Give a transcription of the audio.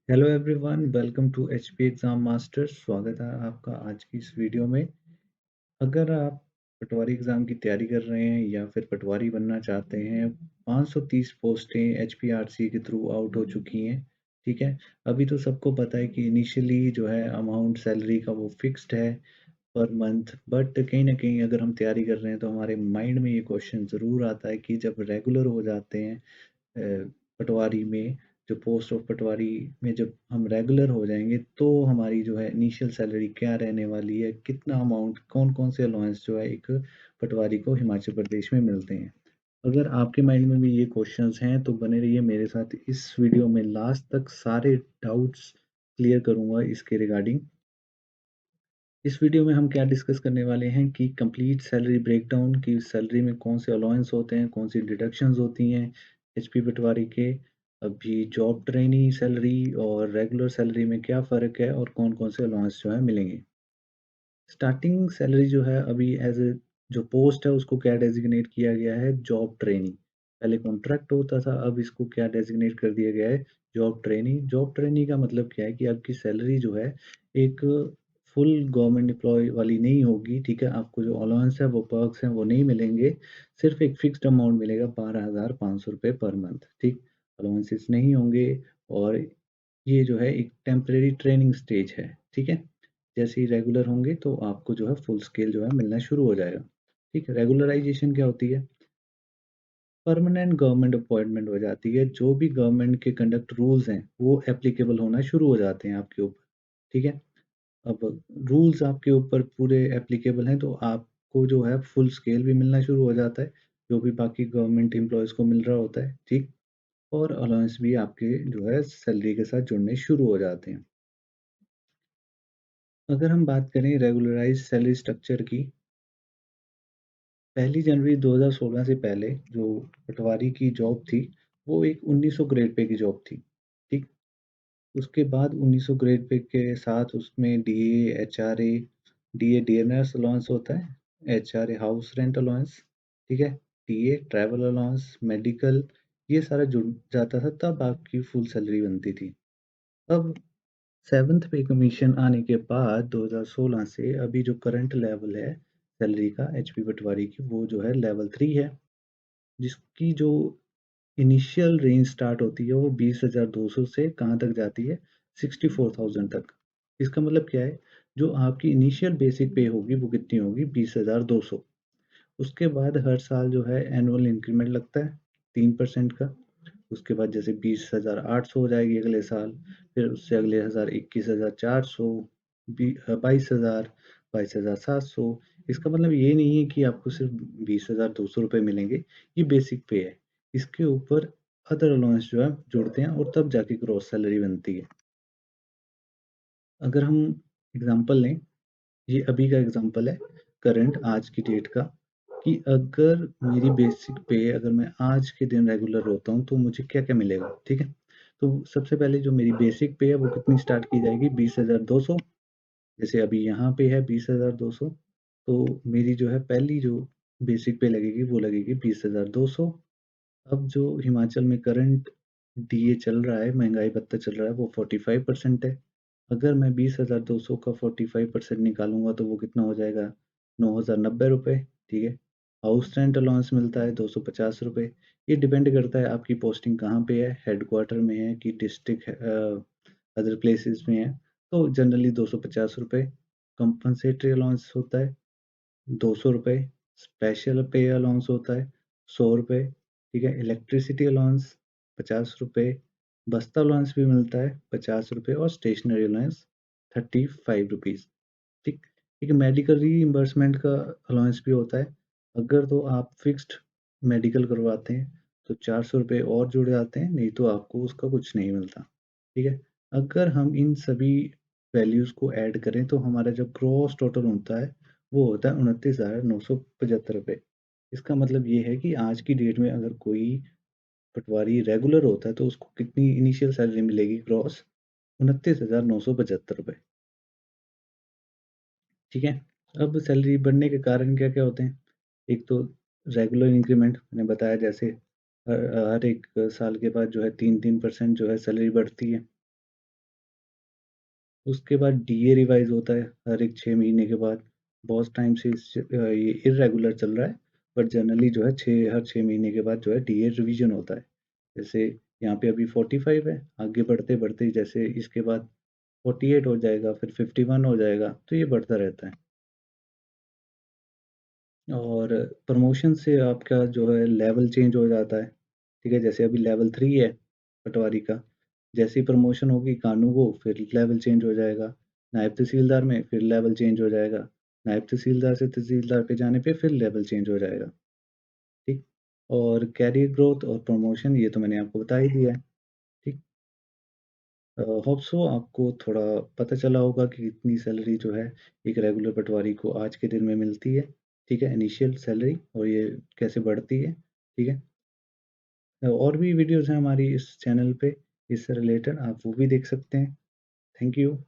Hello everyone, welcome to HP exam masters. स्वागत है आपका आज की इस वीडियो में। अगर आप पटवारी एग्ज़ाम की तैयारी कर रहे हैं या फिर पटवारी बनना चाहते हैं, 530 पोस्टें एचपीआरसी के थ्रू आउट हो चुकी हैं, ठीक है? अभी तो सबको पता है कि इनिशियली जो है अमाउंट सैलरी का वो फिक्स्ड है पर मंथ, बट कहीं न कहीं अगर हम तैयारी कर रहे हैं तो हमारे माइंड में ये क्वेश्चन ज़रूर आता है कि जब रेगुलर हो जाते हैं पटवारी में, जो पोस्ट ऑफ पटवारी में जब हम रेगुलर हो जाएँगे, तो हमारी जो है इनिशियल सैलरी क्या रहने वाली है, कितना अमाउंट, कौन-कौन से अलाउंस जो है एक पटवारी को हिमाचल प्रदेश में मिलते हैं। अगर आपके माइंड में भी ये क्वेश्चंस हैं, तो बने रहिए मेरे साथ इस वीडियो में लास्ट तक सारे डाउट्स क्लियर करूँगा इसके रिगार्डिंग। इस वीडियो में हम क्या डिस्कस करने वाले हैं कि कंप्लीट सैलरी ब्रेकडाउन कि सैलरी में कौन से अलाउंस होते हैं, कौन सी डिडक्शंस होती हैं एचपी पटवारी के, अभी जॉब ट्रेनी सैलरी और रेगुलर सैलरी में क्या फ़र्क है और कौन-कौन से अलाउंस जो है मिलेंगे। स्टार्टिंग सैलरी जो है अभी एज़ अ जो पोस्ट है उसको क्या डेज़िग्नेट किया गया है, जॉब ट्रेनी। पहले कॉन्ट्रैक्ट होता था, अब इसको क्या डेज़िग्नेट कर दिया गया है, जॉब ट्रेनी। जॉब ट्रेनी का मतलब क्या है कि आपकी सैलरी जो है एक फुल गवर्नमेंट एम्प्लॉयी वाली नहीं होगी, ठीक है? आपको जो अलाउंस है, वो पर्क्स हैं, वो नहीं मिलेंगे। सिर्फ़ एक फ़िक्स्ड अमाउंट मिलेगा, 12,500 रुपए पर मंथ, ठीक? अलाउंसेस नहीं होंगे और ये जो है एक टेम्परेरी ट्रेनिंग स्टेज है, ठीक है? जैसे ही रेगुलर होंगे तो आपको जो है फुल स्केल जो है मिलना शुरू हो जाएगा, ठीक है? रेगुलराइज़ेशन क्या होती है? परमानेंट गवर्नमेंट अपॉइंटमेंट हो जाती है, जो भी गवर्नमेंट के कंडक्ट रूल्स हैं, वो एप्लीकेबल होना शुरू हो जाते हैं आपके ऊपर, ठीक है? अब रूल्स आपके ऊपर पूरे एप्लीकेबल हैं तो आपको जो है फुल स्केल भी मिलना शुरू हो जाता है, जो भी बाकी गवर्नमेंट एम्प्लॉइज़ को मिल रहा होता है, ठीक? और अलाउंस भी आपके जो है सैलरी के साथ जुड़ने शुरू हो जाते हैं। अगर हम बात करें रेगुलराइज़्ड सैलरी स्ट्रक्चर की, पहली जनवरी 2016 से पहले जो पटवारी की जॉब थी, वो एक 1900 ग्रेड पे की जॉब थी, ठीक? उसके बाद 1900 ग्रेड पे के साथ उसमें DA, HRA, DA dearness allowance होता है, एचआरए हाउस रेंट अलाउंस, ठीक है? टीए ट्रैवल अलाउंस, मेडिकल, ये सारा जुड़ जाता था, तब आपकी फुल सैलरी बनती थी। अब 7th पे कमीशन आने के बाद 2016 से अभी जो करंट लेवल है सैलरी का एचपी पटवारी की, वो जो है लेवल 3 है, जिसकी जो इनिशियल रेंज स्टार्ट होती है वो 20,200 से कहाँ तक जाती है, 64,000 तक। इसका मतलब क्या है, जो आपकी इनिशियल बेसिक पे होगी वो कितनी होगी, 20,200। उसके बाद हर साल जो है एनुअल इंक्रीमेंट लगता है 3% का। उसके बाद जैसे 20,800 हो जाएगी अगले साल, फिर उससे अगले हज़ार 21,400, 22,000, 22,700। इसका मतलब ये नहीं है कि आपको सिर्फ़ 20,200 रुपए मिलेंगे, ये बेसिक पे है। इसके ऊपर अदर अलाउंस जो है जुड़ते हैं और तब जाके ग्रॉस सैलरी बनती है। अगर हम एग्ज़ाम्पल लें, ये अभी का एग्ज़ाम्पल है, करंट आज की डेट का, कि अगर मेरी बेसिक पे अगर मैं आज के दिन रेगुलर होता हूँ, तो मुझे क्या-क्या मिलेगा, ठीक है? तो सबसे पहले जो मेरी बेसिक पे है वो कितनी स्टार्ट की जाएगी, 20,200। जैसे अभी यहाँ पे है 20,200, तो मेरी जो है पहली जो बेसिक पे लगेगी वो लगेगी 20,200। अब जो हिमाचल में करंट डीए चल रहा है, महँगाई भत्ता चल रहा है, वो 45% है। अगर मैं 20,200 का 45% निकालूँगा तो वो कितना हो जाएगा, 9,090 रुपए, ठीक है? हाउस रेंट अलाउंस मिलता है 250 रुपए। ये डिपेंड करता है आपकी पोस्टिंग कहाँ पे है, हेडक्वार्टर में है कि डिस्ट्रिक्ट अदर प्लेसेस में है, तो जनरली 250 रुपए। कंपनसेटरी अलाउंस होता है ₹200, स्पेशल पे अलाउंस होता है ₹100, ठीक है? इलेक्ट्रिसिटी अलाउंस ₹50, बस्ता अलाउंस भी मिलता है ₹50 और स्टेशनरी अलाउंस ₹35, ठीक? एक मेडिकल रीइंबर्समेंट का अलाउंस भी होता है। अगर तो आप फिक्स्ड मेडिकल करवाते हैं, तो ₹400 और जुड़ जाते हैं, नहीं तो आपको उसका कुछ नहीं मिलता, ठीक है? अगर हम इन सभी वैल्यूज़ को ऐड करें, तो हमारा जो ग्रॉस टोटल होता है, वो होता है ₹29,975। इसका मतलब ये है कि आज की डेट में अगर कोई पटवारी रेगुलर होता है, तो उसको कितनी इनिशियल सैलरी मिलेगी ग्रॉस, ₹29,975, ठीक है? अब सैलरी बढ़ने के कारण क्या-क्या होते हैं? एक तो रेगुलर इंक्रीमेंट मैंने बताया, जैसे हर एक साल के बाद जो है 3-3% जो है सैलरी बढ़ती है। उसके बाद डीए रिवाइज़ होता है हर एक 6 महीने के बाद। बहुत टाइम से ये इर्रेगुलर चल रहा है, बट जनरली जो है 6 हर 6 महीने के बाद जो है डीए रिवीजन होता है। जैसे यहाँ पे अभी 45 है, आगे बढ़ते-बढ़ते जैसे इसके बाद 48 हो जाएगा, फिर 51 हो जाएगा, तो ये बढ़ता रहता है। और प्रमोशन से आपका जो है लेवल चेंज हो जाता है, ठीक है? जैसे अभी लेवल 3 है पटवारी का, जैसे ही प्रमोशन होगी कानू को फिर लेवल चेंज हो जाएगा, नायब तहसीलदार में फिर लेवल चेंज हो जाएगा, नायब तहसीलदार से तहसीलदार पे जाने पे फिर लेवल चेंज हो जाएगा, ठीक? और कैरियर ग्रोथ और प्रमोशन ये तो मैंने आपको बता ही दिया है, ठीक? होप सो आपको थोड़ा पता चला होगा कि इतनी सैलरी जो है एक रेगुलर पटवारी को आज के दिन में मिलती है, ठीक है? इनिशियल सैलरी और ये कैसे बढ़ती है, ठीक है? और भी वीडियोज़ हैं हमारी इस चैनल पे इससे रिलेटेड आप वो भी देख सकते हैं। Thank you.